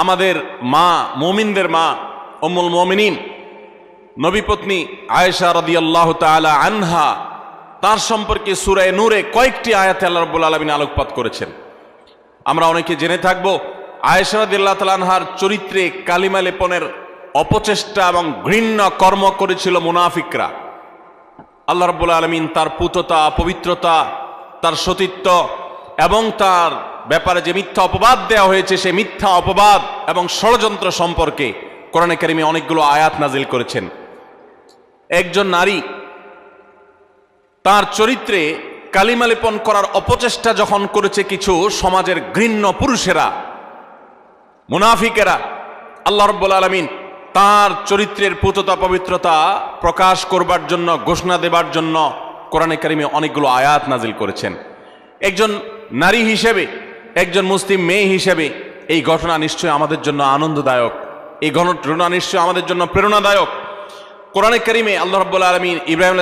আমাদের মা, মুমিনদের মা উম্মুল মুমিনিন নবী পত্নী আয়েশা রাদিয়াল্লাহু তাআলা আনহা, তার সম্পর্কে সূরা নূরে কয়েকটি আয়াতে আল্লাহ রাব্বুল আলামিন আলোকপাত করেছেন। আমরা অনেকে জেনে থাকব আয়েশা রাদিয়াল্লাহু তাআলা আনহার চরিত্রে কালিমা লেপনের অপচেষ্টা এবং ঘৃণ্য কর্ম করেছিল মুনাফিকরা। আল্লাহ রাব্বুল আলামিন তার পুততা, পবিত্রতা, তার সতীত্ব এবং তার ব্যাপারে যে মিথ্যা অপবাদ দেওয়া হয়েছে, সেই মিথ্যা অপবাদ এবং ষড়যন্ত্র সম্পর্কে কোরআনে কারিমে অনেকগুলো আয়াত নাজিল করেছেন। একজন নারী তার চরিত্রে কালিমা লেপন করার অপচেষ্টা যখন করেছে কিছু সমাজের ঘৃণ্য পুরুষেরা, মুনাফিকেরা, আল্লাহ রাব্বুল আলামিন তার চরিত্রের পুততা, পবিত্রতা প্রকাশ করবার জন্য, ঘোষণা দেবার জন্য কোরআনে কারিমে অনেকগুলো আয়াত নাজিল করেছেন। একজন নারী হিসেবে, একজন মুসলিম মেয়ে হিসেবে এই ঘটনা নিশ্চয়ই আমাদের জন্য আনন্দদায়ক, এই ঘটনা নিশ্চয়ই আমাদের জন্য প্রেরণাদায়ক। কোরআনে কারিমে আল্লাহ রাব্বুল আলামিন ইব্রাহিম